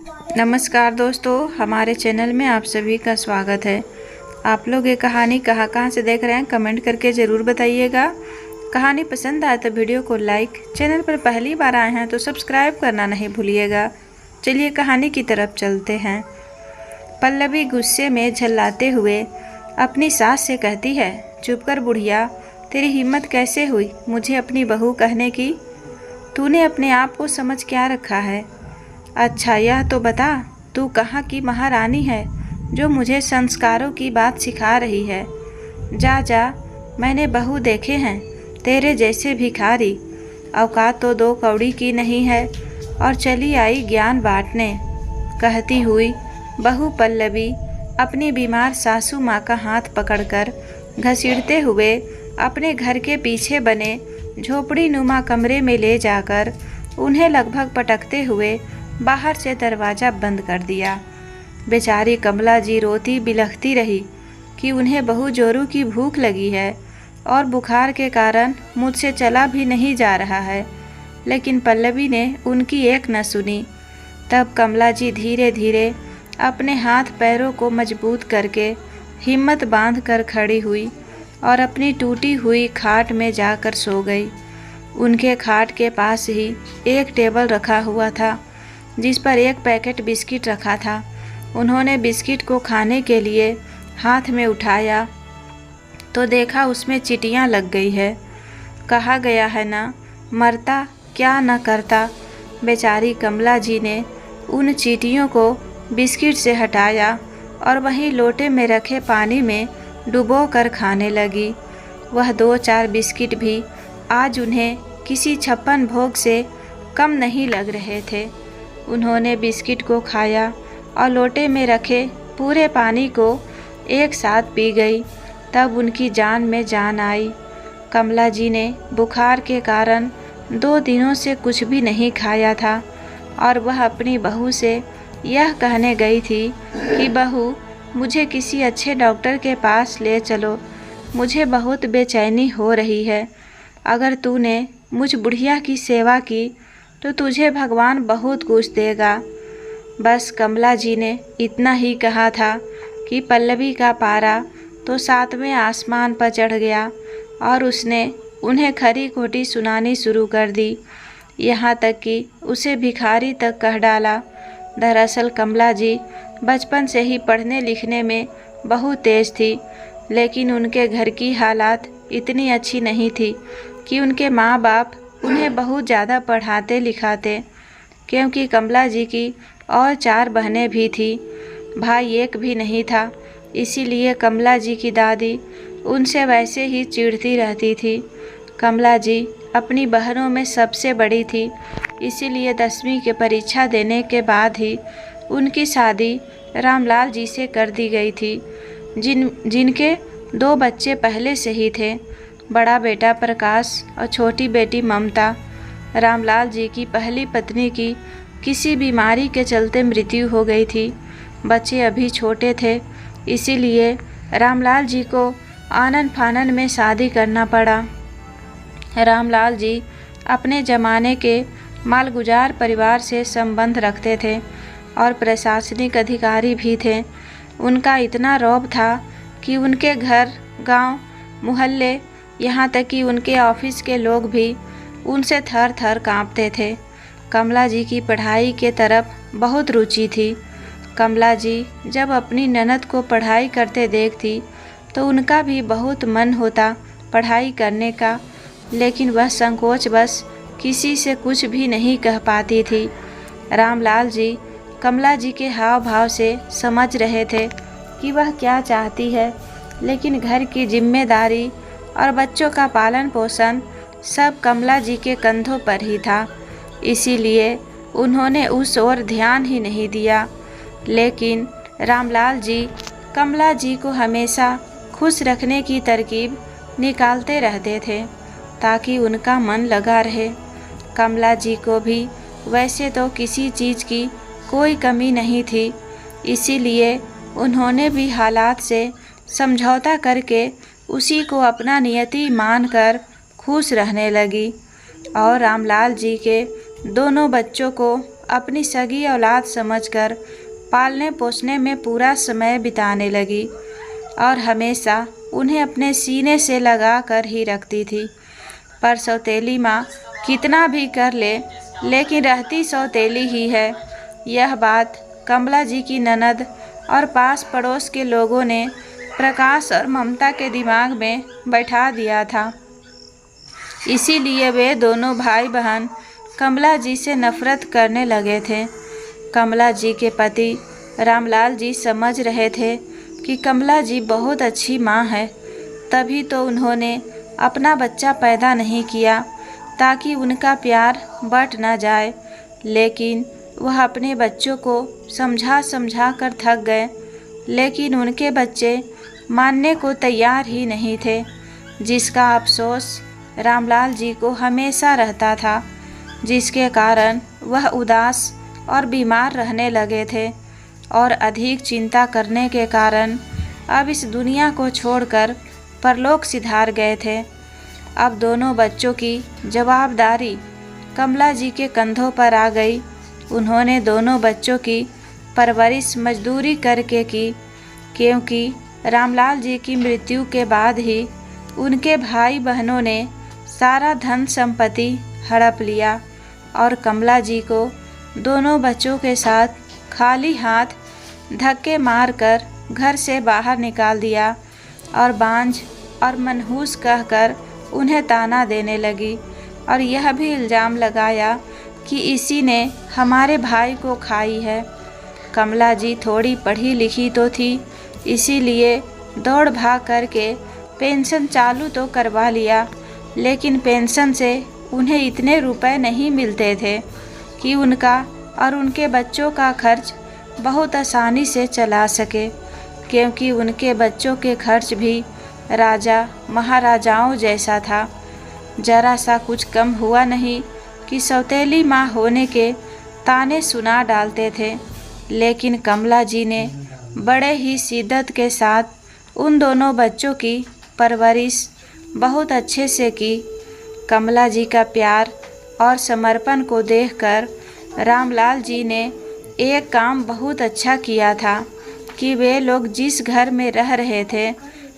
नमस्कार दोस्तों, हमारे चैनल में आप सभी का स्वागत है। आप लोग ये कहानी कहाँ से देख रहे हैं कमेंट करके ज़रूर बताइएगा। कहानी पसंद आए तो वीडियो को लाइक, चैनल पर पहली बार आए हैं तो सब्सक्राइब करना नहीं भूलिएगा। चलिए कहानी की तरफ चलते हैं। पल्लवी गुस्से में झल्लाते हुए अपनी सास से कहती है, चुप कर बुढ़िया, तेरी हिम्मत कैसे हुई मुझे अपनी बहू कहने की? तूने अपने आप को समझ क्या रखा है? अच्छा यह तो बता, तू कहाँ की महारानी है जो मुझे संस्कारों की बात सिखा रही है? जा जा, मैंने बहू देखे हैं तेरे जैसे भिखारी। औकात तो 2 कौड़ी की नहीं है और चली आई ज्ञान बांटने। कहती हुई बहू पल्लवी अपनी बीमार सासू माँ का हाथ पकड़कर घसीटते हुए अपने घर के पीछे बने झोपड़ी नुमा कमरे में ले जाकर उन्हें लगभग पटकते हुए बाहर से दरवाज़ा बंद कर दिया। बेचारी कमला जी रोती बिलखती रही कि उन्हें बहु जोरों की भूख लगी है और बुखार के कारण मुझसे चला भी नहीं जा रहा है, लेकिन पल्लवी ने उनकी एक न सुनी। तब कमला जी धीरे धीरे अपने हाथ पैरों को मजबूत करके हिम्मत बांध कर खड़ी हुई और अपनी टूटी हुई खाट में जाकर सो गई। उनके खाट के पास ही एक टेबल रखा हुआ था जिस पर एक पैकेट बिस्किट रखा था। उन्होंने बिस्किट को खाने के लिए हाथ में उठाया तो देखा उसमें चींटियाँ लग गई है। कहा गया है ना, मरता क्या न करता। बेचारी कमला जी ने उन चींटियों को बिस्किट से हटाया और वहीं लोटे में रखे पानी में डुबो कर खाने लगी। वह 2-4 बिस्किट भी आज उन्हें किसी 56 भोग से कम नहीं लग रहे थे। उन्होंने बिस्किट को खाया और लोटे में रखे पूरे पानी को एक साथ पी गई। तब उनकी जान में जान आई। कमला जी ने बुखार के कारण 2 दिनों से कुछ भी नहीं खाया था और वह अपनी बहू से यह कहने गई थी कि बहू, मुझे किसी अच्छे डॉक्टर के पास ले चलो, मुझे बहुत बेचैनी हो रही है। अगर तूने मुझ बुढ़िया की सेवा की तो तुझे भगवान बहुत कुछ देगा। बस कमला जी ने इतना ही कहा था कि पल्लवी का पारा तो 7वें आसमान पर चढ़ गया और उसने उन्हें खरी खोटी सुनानी शुरू कर दी, यहाँ तक कि उसे भिखारी तक कह डाला। दरअसल कमला जी बचपन से ही पढ़ने लिखने में बहुत तेज थी, लेकिन उनके घर की हालात इतनी अच्छी नहीं थी कि उनके माँ बाप उन्हें बहुत ज़्यादा पढ़ाते लिखाते, क्योंकि कमला जी की और 4 बहनें भी थी, भाई एक भी नहीं था। इसीलिए कमला जी की दादी उनसे वैसे ही चिढ़ती रहती थी। कमला जी अपनी बहनों में सबसे बड़ी थी, इसीलिए 10वीं की परीक्षा देने के बाद ही उनकी शादी रामलाल जी से कर दी गई थी, जिनके 2 बच्चे पहले से ही थे, बड़ा बेटा प्रकाश और छोटी बेटी ममता। रामलाल जी की पहली पत्नी की किसी बीमारी के चलते मृत्यु हो गई थी। बच्चे अभी छोटे थे, इसीलिए रामलाल जी को आनन फानन में शादी करना पड़ा। रामलाल जी अपने ज़माने के मालगुजार परिवार से संबंध रखते थे और प्रशासनिक अधिकारी भी थे। उनका इतना रौब था कि उनके घर, गांव, मोहल्ले, यहाँ तक कि उनके ऑफिस के लोग भी उनसे थर थर काँपते थे। कमला जी की पढ़ाई के तरफ बहुत रुचि थी। कमला जी जब अपनी ननद को पढ़ाई करते देखती तो उनका भी बहुत मन होता पढ़ाई करने का, लेकिन वह संकोचवश किसी से कुछ भी नहीं कह पाती थी। रामलाल जी कमला जी के हाव भाव से समझ रहे थे कि वह क्या चाहती है, लेकिन घर की जिम्मेदारी और बच्चों का पालन पोषण सब कमला जी के कंधों पर ही था, इसीलिए उन्होंने उस ओर ध्यान ही नहीं दिया। लेकिन रामलाल जी कमला जी को हमेशा खुश रखने की तरकीब निकालते रहते थे ताकि उनका मन लगा रहे। कमला जी को भी वैसे तो किसी चीज़ की कोई कमी नहीं थी, इसीलिए उन्होंने भी हालात से समझौता करके उसी को अपना नियति मानकर खुश रहने लगी और रामलाल जी के दोनों बच्चों को अपनी सगी औलाद समझकर पालने पोसने में पूरा समय बिताने लगी और हमेशा उन्हें अपने सीने से लगा कर ही रखती थी। पर सौतेली माँ कितना भी कर ले लेकिन रहती सौतेली ही है। यह बात कमला जी की ननद और पास पड़ोस के लोगों ने प्रकाश और ममता के दिमाग में बैठा दिया था। इसीलिए वे दोनों भाई बहन कमला जी से नफरत करने लगे थे। कमला जी के पति रामलाल जी समझ रहे थे कि कमला जी बहुत अच्छी माँ है, तभी तो उन्होंने अपना बच्चा पैदा नहीं किया ताकि उनका प्यार बँट न जाए। लेकिन वह अपने बच्चों को समझा समझा कर थक गए, लेकिन उनके बच्चे मानने को तैयार ही नहीं थे, जिसका अफसोस रामलाल जी को हमेशा रहता था, जिसके कारण वह उदास और बीमार रहने लगे थे और अधिक चिंता करने के कारण अब इस दुनिया को छोड़कर परलोक सिधार गए थे। अब दोनों बच्चों की जवाबदारी कमला जी के कंधों पर आ गई। उन्होंने दोनों बच्चों की परवरिश मजदूरी करके की, क्योंकि रामलाल जी की मृत्यु के बाद ही उनके भाई बहनों ने सारा धन संपत्ति हड़प लिया और कमला जी को दोनों बच्चों के साथ खाली हाथ धक्के मारकर घर से बाहर निकाल दिया और बांझ और मनहूस कहकर उन्हें ताना देने लगी और यह भी इल्ज़ाम लगाया कि इसी ने हमारे भाई को खाई है। कमला जी थोड़ी पढ़ी लिखी तो थी, इसीलिए दौड़ भाग करके पेंशन चालू तो करवा लिया, लेकिन पेंशन से उन्हें इतने रुपए नहीं मिलते थे कि उनका और उनके बच्चों का खर्च बहुत आसानी से चला सके, क्योंकि उनके बच्चों के खर्च भी राजा महाराजाओं जैसा था। जरा सा कुछ कम हुआ नहीं कि सौतेली माँ होने के ताने सुना डालते थे, लेकिन कमला जी ने बड़े ही शिद्दत के साथ उन दोनों बच्चों की परवरिश बहुत अच्छे से की। कमला जी का प्यार और समर्पण को देखकर रामलाल जी ने एक काम बहुत अच्छा किया था कि वे लोग जिस घर में रह रहे थे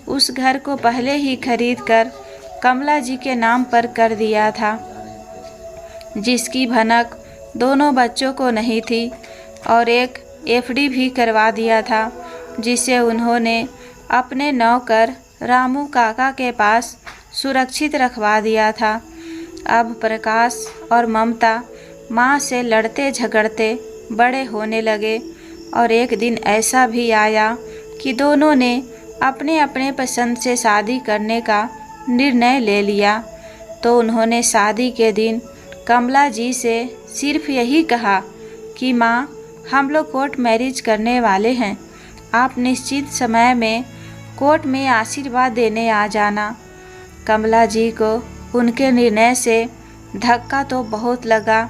उस घर को पहले ही खरीद कर कमला जी के नाम पर कर दिया था, जिसकी भनक दोनों बच्चों को नहीं थी, और एक एफडी भी करवा दिया था, जिसे उन्होंने अपने नौकर रामू काका के पास सुरक्षित रखवा दिया था। अब प्रकाश और ममता माँ से लड़ते झगड़ते बड़े होने लगे और एक दिन ऐसा भी आया कि दोनों ने अपने अपने पसंद से शादी करने का निर्णय ले लिया। तो उन्होंने शादी के दिन कमला जी से सिर्फ यही कहा कि माँ, हम लोग कोर्ट मैरिज करने वाले हैं, आप निश्चित समय में कोर्ट में आशीर्वाद देने आ जाना। कमला जी को उनके निर्णय से धक्का तो बहुत लगा,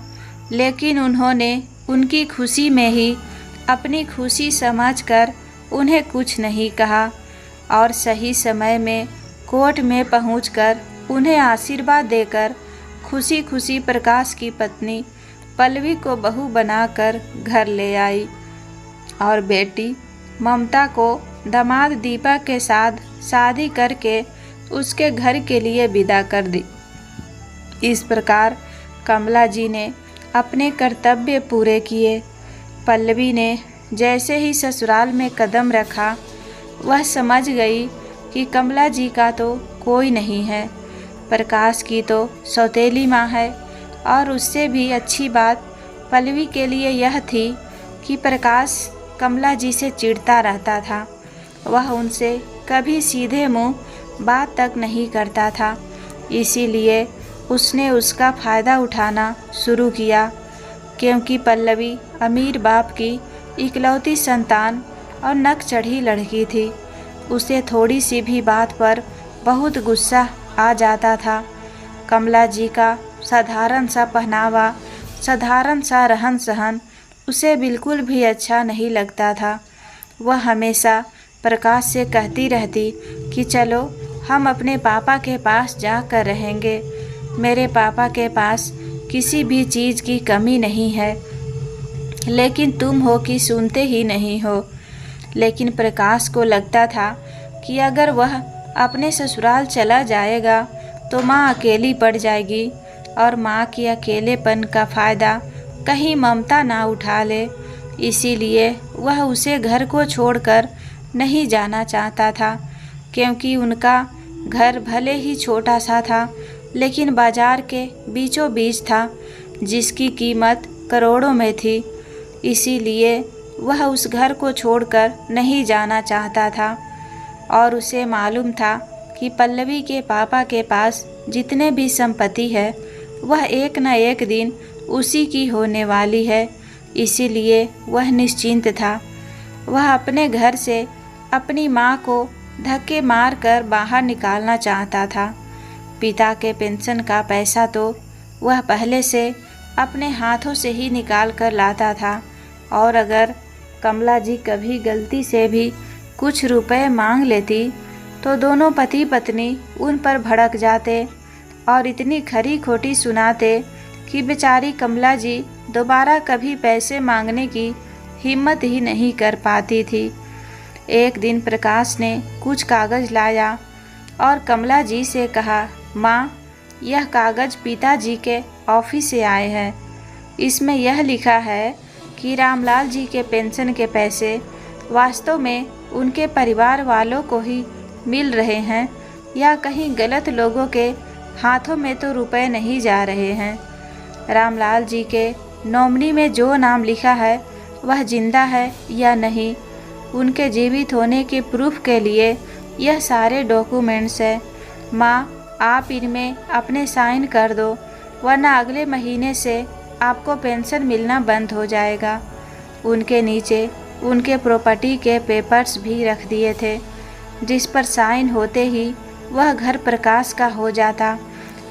लेकिन उन्होंने उनकी खुशी में ही अपनी खुशी समझकर उन्हें कुछ नहीं कहा और सही समय में कोर्ट में पहुंचकर उन्हें आशीर्वाद देकर खुशी खुशी प्रकाश की पत्नी पल्लवी को बहू बनाकर घर ले आई और बेटी ममता को दामाद दीपक के साथ शादी करके उसके घर के लिए विदा कर दी। इस प्रकार कमला जी ने अपने कर्तव्य पूरे किए। पल्लवी ने जैसे ही ससुराल में कदम रखा, वह समझ गई कि कमला जी का तो कोई नहीं है, प्रकाश की तो सौतेली माँ है। और उससे भी अच्छी बात पल्लवी के लिए यह थी कि प्रकाश कमला जी से चिढ़ता रहता था, वह उनसे कभी सीधे मुंह बात तक नहीं करता था, इसीलिए उसने उसका फ़ायदा उठाना शुरू किया। क्योंकि पल्लवी अमीर बाप की इकलौती संतान और नक चढ़ी लड़की थी, उसे थोड़ी सी भी बात पर बहुत गुस्सा आ जाता था। कमला जी का साधारण सा पहनावा, साधारण सा रहन सहन उसे बिल्कुल भी अच्छा नहीं लगता था। वह हमेशा प्रकाश से कहती रहती कि चलो हम अपने पापा के पास जाकर रहेंगे, मेरे पापा के पास किसी भी चीज़ की कमी नहीं है। लेकिन तुम हो कि सुनते ही नहीं हो। लेकिन प्रकाश को लगता था कि अगर वह अपने ससुराल चला जाएगा तो माँ अकेली पड़ जाएगी और माँ के अकेलेपन का फ़ायदा कहीं ममता ना उठा ले। इसीलिए वह उसे घर को छोड़कर नहीं जाना चाहता था, क्योंकि उनका घर भले ही छोटा सा था लेकिन बाजार के बीचों बीच था, जिसकी कीमत करोड़ों में थी। इसीलिए वह उस घर को छोड़कर नहीं जाना चाहता था और उसे मालूम था कि पल्लवी के पापा के पास जितने भी संपत्ति है वह एक न एक दिन उसी की होने वाली है। इसीलिए वह निश्चिंत था। वह अपने घर से अपनी माँ को धक्के मारकर बाहर निकालना चाहता था। पिता के पेंशन का पैसा तो वह पहले से अपने हाथों से ही निकाल कर लाता था, और अगर कमला जी कभी गलती से भी कुछ रुपए मांग लेती तो दोनों पति पत्नी उन पर भड़क जाते और इतनी खरी खोटी सुनाते कि बेचारी कमला जी दोबारा कभी पैसे मांगने की हिम्मत ही नहीं कर पाती थी। एक दिन प्रकाश ने कुछ कागज़ लाया और कमला जी से कहा, माँ, यह कागज़ पिताजी के ऑफिस से आए हैं। इसमें यह लिखा है कि रामलाल जी के पेंशन के पैसे वास्तव में उनके परिवार वालों को ही मिल रहे हैं या कहीं गलत लोगों के हाथों में तो रुपए नहीं जा रहे हैं। रामलाल जी के नॉमिनी में जो नाम लिखा है वह जिंदा है या नहीं, उनके जीवित होने के प्रूफ के लिए यह सारे डॉक्यूमेंट्स हैं। माँ, आप इनमें अपने साइन कर दो, वरना अगले महीने से आपको पेंशन मिलना बंद हो जाएगा। उनके नीचे उनके प्रॉपर्टी के पेपर्स भी रख दिए थे, जिस पर साइन होते ही वह घर प्रकाश का हो जाता।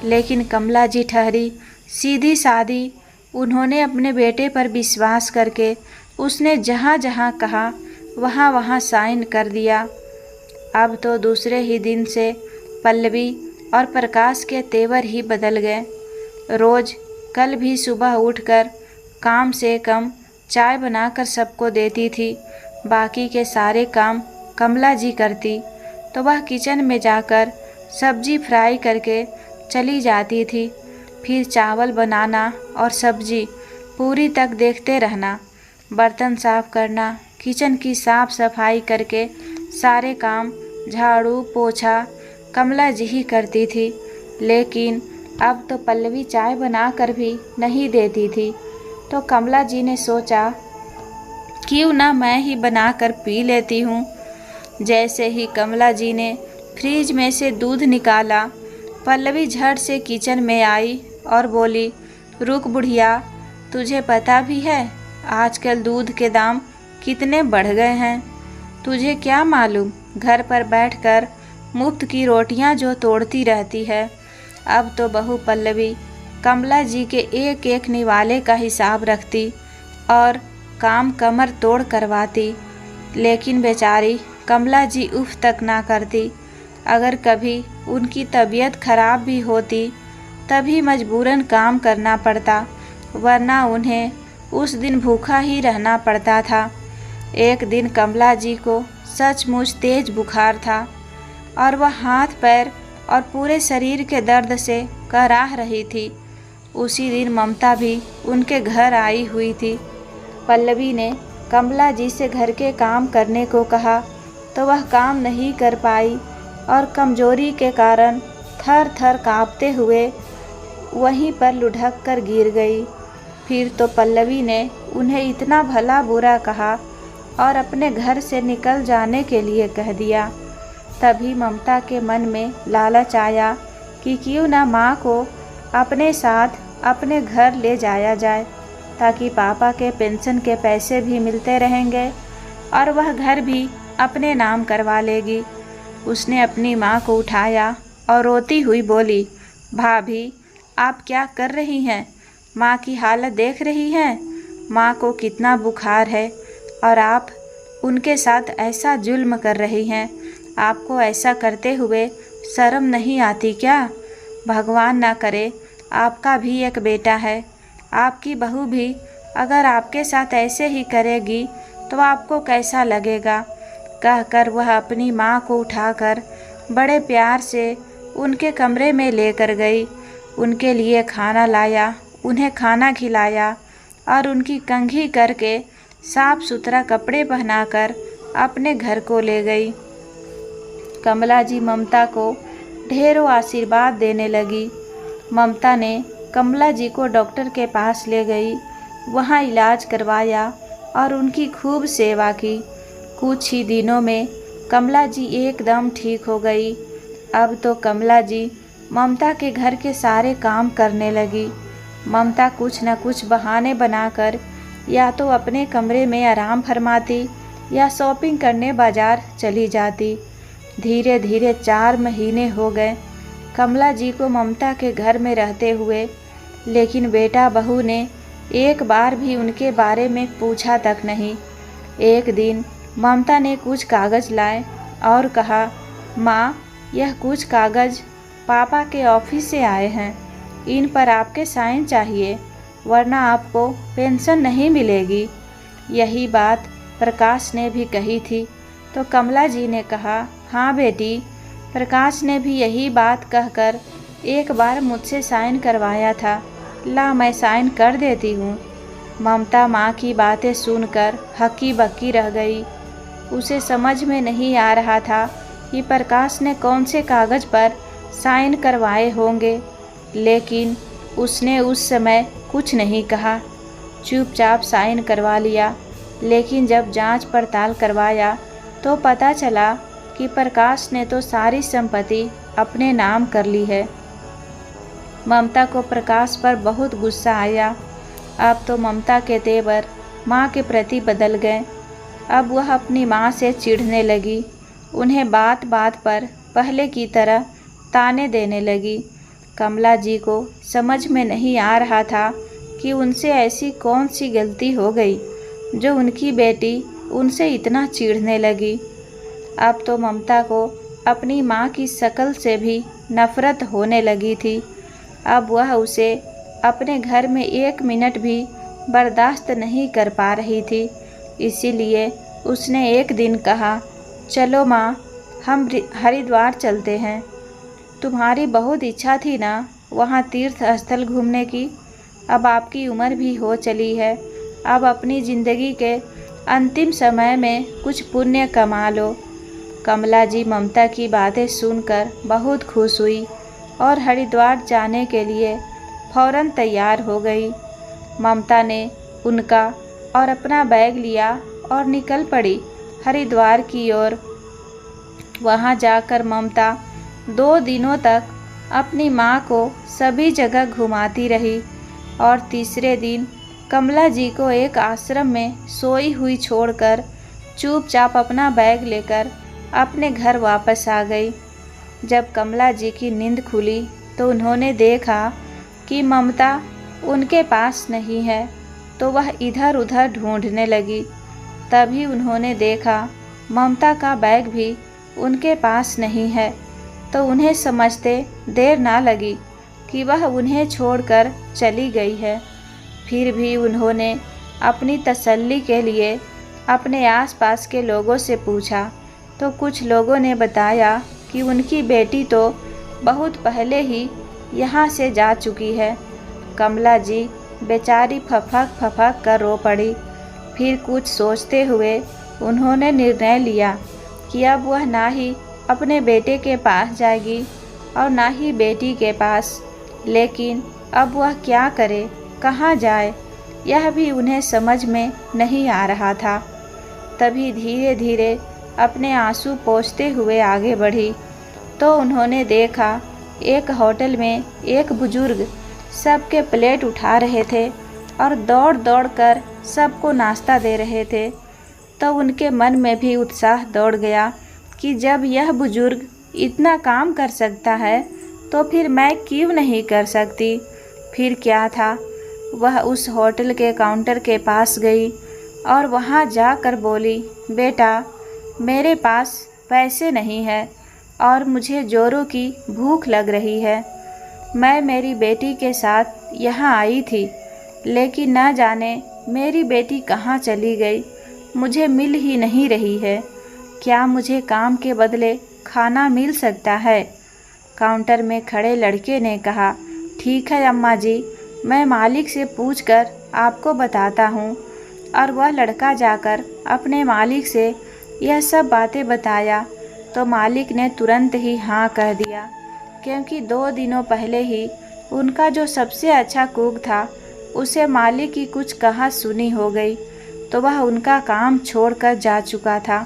लेकिन कमला जी ठहरी सीधी सादी। उन्होंने अपने बेटे पर विश्वास करके उसने जहाँ जहाँ कहा वहाँ वहाँ साइन कर दिया। अब तो दूसरे ही दिन से पल्लवी और प्रकाश के तेवर ही बदल गए। रोज़ कल भी सुबह उठकर काम से कम चाय बनाकर सबको देती थी, बाकी के सारे काम कमला जी करती, तो वह किचन में जाकर सब्जी फ्राई करके चली जाती थी। फिर चावल बनाना और सब्जी पूरी तक देखते रहना, बर्तन साफ करना, किचन की साफ सफाई करके सारे काम झाड़ू पोछा कमला जी ही करती थी। लेकिन अब तो पल्लवी चाय बनाकर भी नहीं देती थी, तो कमला जी ने सोचा क्यों ना मैं ही बनाकर पी लेती हूँ। जैसे ही कमला जी ने फ्रिज में से दूध निकाला, पल्लवी झट से किचन में आई और बोली, रुक बुढ़िया, तुझे पता भी है आजकल दूध के दाम कितने बढ़ गए हैं? तुझे क्या मालूम, घर पर बैठकर मुफ्त की रोटियां जो तोड़ती रहती है। अब तो बहू पल्लवी कमला जी के एक एक निवाले का हिसाब रखती और काम कमर तोड़ करवाती, लेकिन बेचारी कमला जी उफ तक ना करती। अगर कभी उनकी तबीयत खराब भी होती तभी मजबूरन काम करना पड़ता, वरना उन्हें उस दिन भूखा ही रहना पड़ता था। एक दिन कमला जी को सचमुच तेज बुखार था और वह हाथ पैर और पूरे शरीर के दर्द से कराह रही थी। उसी दिन ममता भी उनके घर आई हुई थी। पल्लवी ने कमला जी से घर के काम करने को कहा तो वह काम नहीं कर पाई और कमजोरी के कारण थर थर काँपते हुए वहीं पर लुढ़क कर गिर गई। फिर तो पल्लवी ने उन्हें इतना भला बुरा कहा और अपने घर से निकल जाने के लिए कह दिया। तभी ममता के मन में लालच आया कि क्यों ना माँ को अपने साथ अपने घर ले जाया जाए, ताकि पापा के पेंशन के पैसे भी मिलते रहेंगे और वह घर भी अपने नाम करवा लेगी। उसने अपनी माँ को उठाया और रोती हुई बोली, भाभी, आप क्या कर रही हैं? माँ की हालत देख रही हैं? माँ को कितना बुखार है और आप उनके साथ ऐसा जुल्म कर रही हैं। आपको ऐसा करते हुए शर्म नहीं आती क्या? भगवान ना करे आपका भी एक बेटा है, आपकी बहू भी अगर आपके साथ ऐसे ही करेगी तो आपको कैसा लगेगा। कहकर वह अपनी माँ को उठाकर बड़े प्यार से उनके कमरे में लेकर गई। उनके लिए खाना लाया, उन्हें खाना खिलाया और उनकी कंघी करके साफ सुथरा कपड़े पहनाकर अपने घर को ले गई। कमला जी ममता को ढेरों आशीर्वाद देने लगी। ममता ने कमला जी को डॉक्टर के पास ले गई, वहाँ इलाज करवाया और उनकी खूब सेवा की। कुछ ही दिनों में कमला जी एकदम ठीक हो गई। अब तो कमला जी ममता के घर के सारे काम करने लगी। ममता कुछ न कुछ बहाने बनाकर या तो अपने कमरे में आराम फरमाती या शॉपिंग करने बाजार चली जाती। धीरे धीरे 4 महीने हो गए कमला जी को ममता के घर में रहते हुए, लेकिन बेटा बहू ने एक बार भी उनके बारे में पूछा तक नहीं। एक दिन ममता ने कुछ कागज़ लाए और कहा, माँ, यह कुछ कागज़ पापा के ऑफिस से आए हैं, इन पर आपके साइन चाहिए वरना आपको पेंशन नहीं मिलेगी। यही बात प्रकाश ने भी कही थी तो कमला जी ने कहा, हाँ बेटी, प्रकाश ने भी यही बात कहकर एक बार मुझसे साइन करवाया था, ला मैं साइन कर देती हूँ। ममता माँ की बातें सुनकर हक्की बक्की रह गई। उसे समझ में नहीं आ रहा था कि प्रकाश ने कौन से कागज़ पर साइन करवाए होंगे, लेकिन उसने उस समय कुछ नहीं कहा, चुपचाप साइन करवा लिया। लेकिन जब जांच पड़ताल करवाया तो पता चला कि प्रकाश ने तो सारी संपत्ति अपने नाम कर ली है। ममता को प्रकाश पर बहुत गुस्सा आया। अब तो ममता के तेवर माँ के प्रति बदल गए। अब वह अपनी माँ से चिढ़ने लगी, उन्हें बात बात पर पहले की तरह ताने देने लगी। कमला जी को समझ में नहीं आ रहा था कि उनसे ऐसी कौन सी गलती हो गई जो उनकी बेटी उनसे इतना चिढ़ने लगी। अब तो ममता को अपनी माँ की शक्ल से भी नफ़रत होने लगी थी। अब वह उसे अपने घर में 1 मिनट भी बर्दाश्त नहीं कर पा रही थी। इसीलिए उसने एक दिन कहा, चलो माँ, हम हरिद्वार चलते हैं। तुम्हारी बहुत इच्छा थी ना वहाँ तीर्थ स्थल घूमने की। अब आपकी उम्र भी हो चली है, अब अपनी ज़िंदगी के अंतिम समय में कुछ पुण्य कमा लो। कमला जी ममता की बातें सुनकर बहुत खुश हुई और हरिद्वार जाने के लिए फ़ौरन तैयार हो गई। ममता ने उनका और अपना बैग लिया और निकल पड़ी हरिद्वार की ओर। वहाँ जाकर ममता 2 दिनों तक अपनी माँ को सभी जगह घुमाती रही और तीसरे दिन कमला जी को एक आश्रम में सोई हुई छोड़कर चुपचाप अपना बैग लेकर अपने घर वापस आ गई। जब कमला जी की नींद खुली तो उन्होंने देखा कि ममता उनके पास नहीं है, तो वह इधर उधर ढूंढने लगी। तभी उन्होंने देखा ममता का बैग भी उनके पास नहीं है, तो उन्हें समझते देर ना लगी कि वह उन्हें छोड़कर चली गई है। फिर भी उन्होंने अपनी तसल्ली के लिए अपने आसपास के लोगों से पूछा तो कुछ लोगों ने बताया कि उनकी बेटी तो बहुत पहले ही यहाँ से जा चुकी है। कमला जी बेचारी फफक फफक कर रो पड़ी। फिर कुछ सोचते हुए उन्होंने निर्णय लिया कि अब वह ना ही अपने बेटे के पास जाएगी और ना ही बेटी के पास। लेकिन अब वह क्या करे, कहाँ जाए, यह भी उन्हें समझ में नहीं आ रहा था। तभी धीरे धीरे अपने आंसू पोंछते हुए आगे बढ़ी तो उन्होंने देखा एक होटल में एक बुजुर्ग सबके प्लेट उठा रहे थे और दौड़ दौड़ कर सबको नाश्ता दे रहे थे। तो उनके मन में भी उत्साह दौड़ गया कि जब यह बुजुर्ग इतना काम कर सकता है तो फिर मैं क्यों नहीं कर सकती। फिर क्या था, वह उस होटल के काउंटर के पास गई और वहाँ जाकर बोली, बेटा, मेरे पास पैसे नहीं है और मुझे जोरों की भूख लग रही है। मैं मेरी बेटी के साथ यहाँ आई थी, लेकिन न जाने मेरी बेटी कहाँ चली गई? मुझे मिल ही नहीं रही है। क्या मुझे काम के बदले खाना मिल सकता है? काउंटर में खड़े लड़के ने कहा, ठीक है अम्मा जी, मैं मालिक से पूछकर आपको बताता हूँ। और वह लड़का जाकर अपने मालिक से यह सब बातें बताया तो मालिक ने तुरंत ही हाँ कह दिया, क्योंकि 2 दिनों पहले ही उनका जो सबसे अच्छा कुक था उसे मालिक की कुछ कहा सुनी हो गई तो वह उनका काम छोड़कर जा चुका था।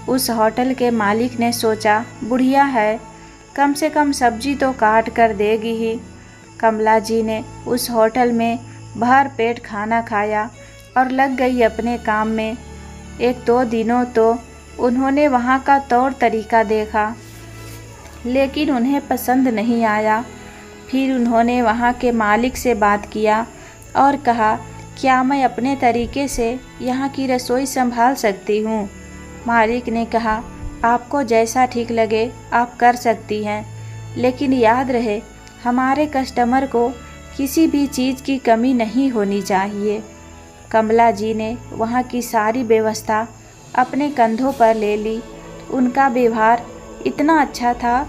उस होटल के मालिक ने सोचा, बुढ़िया है, कम से कम सब्जी तो काट कर देगी ही। कमला जी ने उस होटल में भर पेट खाना खाया और लग गई अपने काम में। 1-2 दिनों तो उन्होंने वहाँ का तौर तरीका देखा, लेकिन उन्हें पसंद नहीं आया। फिर उन्होंने वहाँ के मालिक से बात किया और कहा, क्या मैं अपने तरीके से यहाँ की रसोई संभाल सकती हूँ? मालिक ने कहा, आपको जैसा ठीक लगे आप कर सकती हैं, लेकिन याद रहे हमारे कस्टमर को किसी भी चीज़ की कमी नहीं होनी चाहिए। कमला जी ने वहाँ की सारी व्यवस्था अपने कंधों पर ले ली। उनका व्यवहार इतना अच्छा था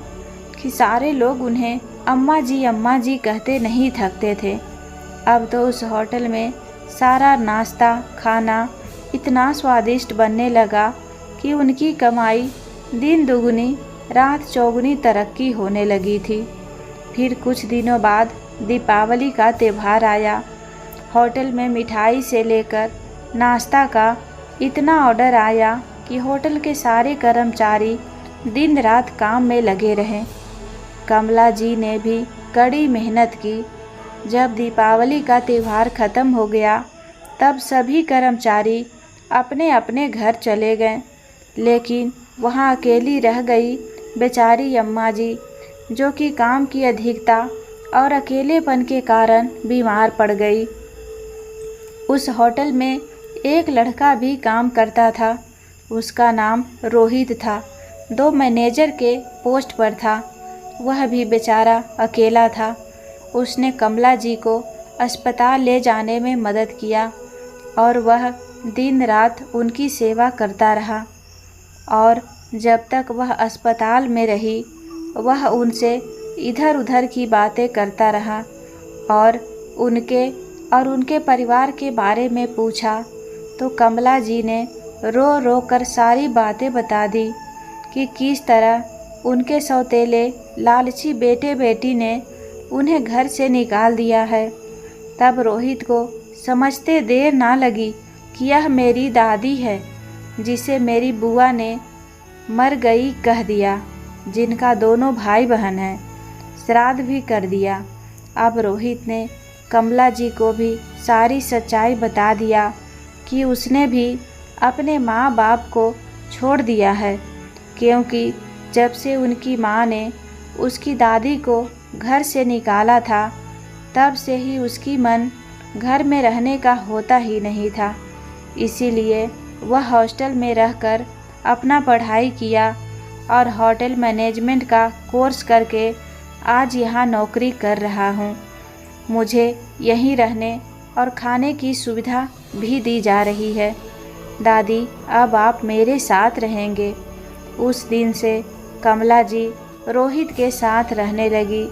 कि सारे लोग उन्हें अम्मा जी कहते नहीं थकते थे। अब तो उस होटल में सारा नाश्ता खाना इतना स्वादिष्ट बनने लगा कि उनकी कमाई दिन दुगनी रात चौगुनी तरक्की होने लगी थी। फिर कुछ दिनों बाद दीपावली का त्यौहार आया। होटल में मिठाई से लेकर नाश्ता का इतना ऑर्डर आया कि होटल के सारे कर्मचारी दिन रात काम में लगे रहे। कमला जी ने भी कड़ी मेहनत की। जब दीपावली का त्यौहार ख़त्म हो गया तब सभी कर्मचारी अपने अपने घर चले गए, लेकिन वहाँ अकेली रह गई बेचारी अम्मा जी, जो कि काम की अधिकता और अकेलेपन के कारण बीमार पड़ गई। उस होटल में एक लड़का भी काम करता था। उसका नाम रोहित था, 2 मैनेजर के पोस्ट पर था। वह भी बेचारा अकेला था। उसने कमला जी को अस्पताल ले जाने में मदद किया और वह दिन रात उनकी सेवा करता रहा। और जब तक वह अस्पताल में रही वह उनसे इधर उधर की बातें करता रहा और उनके परिवार के बारे में पूछा तो कमला जी ने रो रो कर सारी बातें बता दी कि किस तरह उनके सौतेले लालची बेटे बेटी ने उन्हें घर से निकाल दिया है। तब रोहित को समझते देर ना लगी कि यह मेरी दादी है, जिसे मेरी बुआ ने मर गई कह दिया, जिनका दोनों भाई बहन हैं, श्राद्ध भी कर दिया। अब रोहित ने कमला जी को भी सारी सच्चाई बता दिया कि उसने भी अपने माँ बाप को छोड़ दिया है, क्योंकि जब से उनकी माँ ने उसकी दादी को घर से निकाला था तब से ही उसकी मन घर में रहने का होता ही नहीं था। इसीलिए वह हॉस्टल में रहकर अपना पढ़ाई किया और होटल मैनेजमेंट का कोर्स करके आज यहाँ नौकरी कर रहा हूँ। मुझे यहीं रहने और खाने की सुविधा भी दी जा रही है। दादी, अब आप मेरे साथ रहेंगे। उस दिन से कमला जी रोहित के साथ रहने लगी।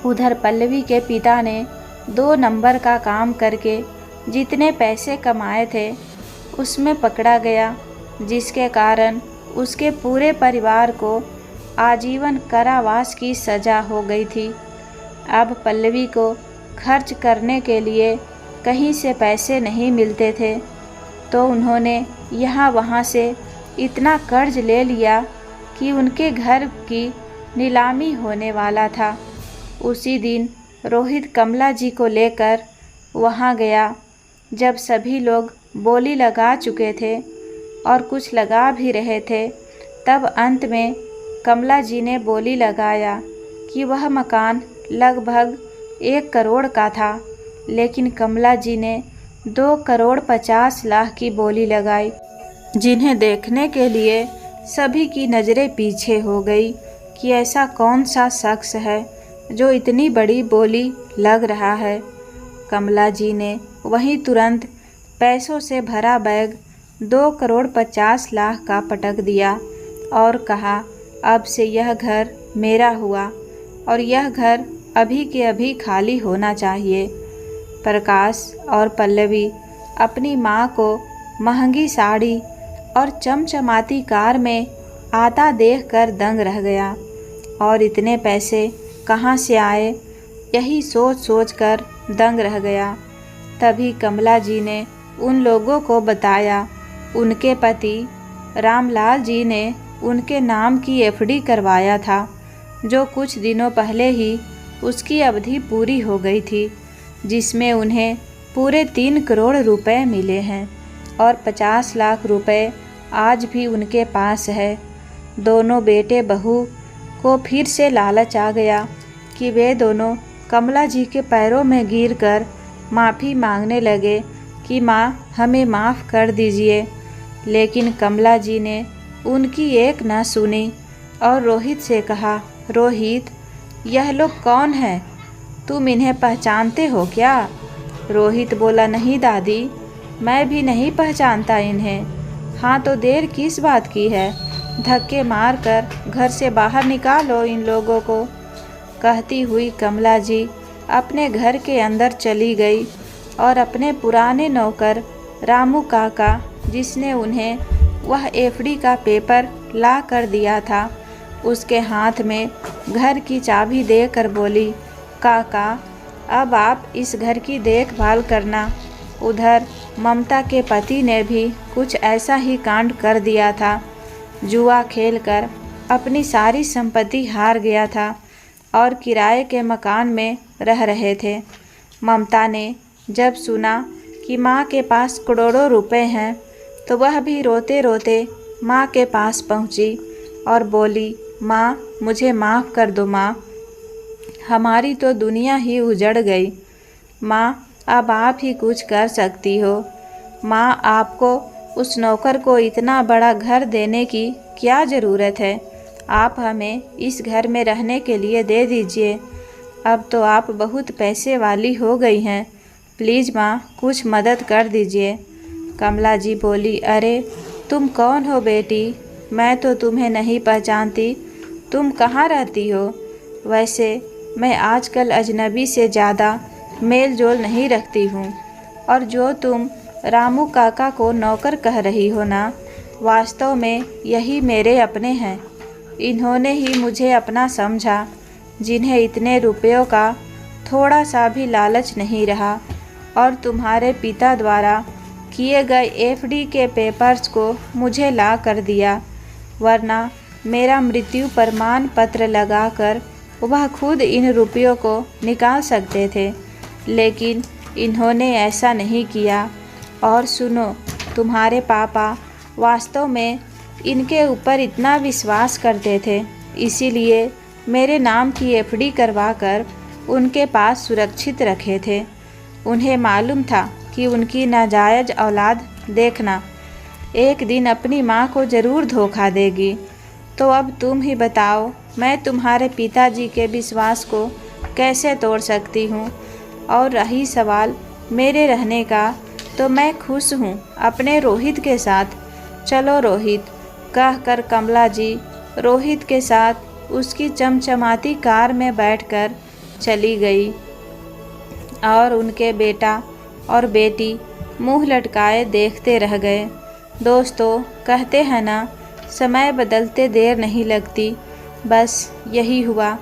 उधर पल्लवी के पिता ने 2 नंबर का काम करके जितने पैसे कमाए थे उसमें पकड़ा गया, जिसके कारण उसके पूरे परिवार को आजीवन कारावास की सज़ा हो गई थी। अब पल्लवी को खर्च करने के लिए कहीं से पैसे नहीं मिलते थे, तो उन्होंने यहाँ वहाँ से इतना कर्ज ले लिया कि उनके घर की नीलामी होने वाला था। उसी दिन रोहित कमला जी को लेकर वहाँ गया। जब सभी लोग बोली लगा चुके थे और कुछ लगा भी रहे थे, तब अंत में कमला जी ने बोली लगाया कि वह मकान लगभग 1 करोड़ का था, लेकिन कमला जी ने 2,50,00,000 की बोली लगाई, जिन्हें देखने के लिए सभी की नज़रें पीछे हो गई कि ऐसा कौन सा शख्स है जो इतनी बड़ी बोली लग रहा है। कमला जी ने वहीं तुरंत पैसों से भरा बैग 2,50,00,000 का पटक दिया और कहा, अब से यह घर मेरा हुआ और यह घर अभी के अभी खाली होना चाहिए। प्रकाश और पल्लवी अपनी माँ को महंगी साड़ी और चमचमाती कार में आता देखकर दंग रह गया और इतने पैसे कहाँ से आए, यही सोच सोच कर दंग रह गया। तभी कमला जी ने उन लोगों को बताया उनके पति रामलाल जी ने उनके नाम की एफडी करवाया था, जो कुछ दिनों पहले ही उसकी अवधि पूरी हो गई थी, जिसमें उन्हें पूरे 3 करोड़ रुपए मिले हैं और 50 लाख रुपए आज भी उनके पास है। दोनों बेटे बहू को फिर से लालच आ गया कि वे दोनों कमला जी के पैरों में गिरकर माफ़ी मांगने लगे कि माँ हमें माफ़ कर दीजिए। लेकिन कमला जी ने उनकी एक न सुनी और रोहित से कहा, रोहित, यह लोग कौन हैं? तुम इन्हें पहचानते हो क्या? रोहित बोला, नहीं दादी, मैं भी नहीं पहचानता इन्हें। हाँ तो देर किस बात की है, धक्के मारकर घर से बाहर निकालो इन लोगों को। कहती हुई कमला जी अपने घर के अंदर चली गई और अपने पुराने नौकर रामू काका, जिसने उन्हें वह एफडी का पेपर ला कर दिया था, उसके हाथ में घर की चाबी देकर बोली, काका अब आप इस घर की देखभाल करना। उधर ममता के पति ने भी कुछ ऐसा ही कांड कर दिया था। जुआ खेलकर अपनी सारी संपत्ति हार गया था और किराए के मकान में रह रहे थे। ममता ने जब सुना कि माँ के पास करोड़ों रुपए हैं तो वह भी रोते रोते माँ के पास पहुँची और बोली, माँ मुझे माफ़ कर दो माँ, हमारी तो दुनिया ही उजड़ गई। माँ अब आप ही कुछ कर सकती हो। माँ आपको उस नौकर को इतना बड़ा घर देने की क्या ज़रूरत है, आप हमें इस घर में रहने के लिए दे दीजिए। अब तो आप बहुत पैसे वाली हो गई हैं, प्लीज़ माँ कुछ मदद कर दीजिए। कमला जी बोली, अरे तुम कौन हो बेटी, मैं तो तुम्हें नहीं पहचानती, तुम कहाँ रहती हो? वैसे मैं आजकल अजनबी से ज़्यादा मेल जोल नहीं रखती हूँ, और जो तुम रामू काका को नौकर कह रही हो ना, वास्तव में यही मेरे अपने हैं। इन्होंने ही मुझे अपना समझा, जिन्हें इतने रुपयों का थोड़ा सा भी लालच नहीं रहा और तुम्हारे पिता द्वारा किए गए एफडी के पेपर्स को मुझे ला कर दिया, वरना मेरा मृत्यु प्रमाण पत्र लगाकर वह खुद इन रुपयों को निकाल सकते थे, लेकिन इन्होंने ऐसा नहीं किया। और सुनो, तुम्हारे पापा वास्तव में इनके ऊपर इतना विश्वास करते थे, इसीलिए मेरे नाम की एफडी करवाकर उनके पास सुरक्षित रखे थे। उन्हें मालूम था कि उनकी नाजायज़ औलाद देखना एक दिन अपनी माँ को ज़रूर धोखा देगी। तो अब तुम ही बताओ, मैं तुम्हारे पिताजी के विश्वास को कैसे तोड़ सकती हूँ? और रही सवाल मेरे रहने का, तो मैं खुश हूँ अपने रोहित के साथ। चलो रोहित, कहकर कमला जी रोहित के साथ उसकी चमचमाती कार में बैठकर चली गई और उनके बेटा और बेटी मुंह लटकाए देखते रह गए। दोस्तों, कहते हैं ना, समय बदलते देर नहीं लगती। बस यही हुआ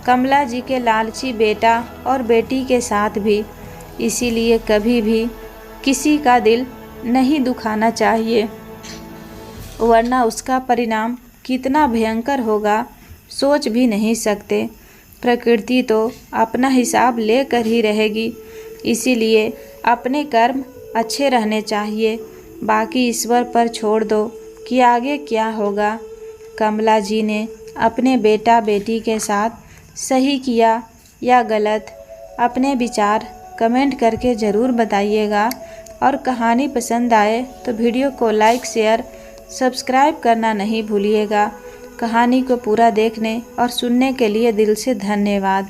कमला जी के लालची बेटा और बेटी के साथ भी। इसीलिए कभी भी किसी का दिल नहीं दुखाना चाहिए, वरना उसका परिणाम कितना भयंकर होगा सोच भी नहीं सकते। प्रकृति तो अपना हिसाब लेकर ही रहेगी, इसीलिए अपने कर्म अच्छे रहने चाहिए, बाकी ईश्वर पर छोड़ दो कि आगे क्या होगा। कमला जी ने अपने बेटा बेटी के साथ सही किया या गलत, अपने विचार कमेंट करके ज़रूर बताइएगा। और कहानी पसंद आए तो वीडियो को लाइक, शेयर, सब्सक्राइब करना नहीं भूलिएगा। कहानी को पूरा देखने और सुनने के लिए दिल से धन्यवाद।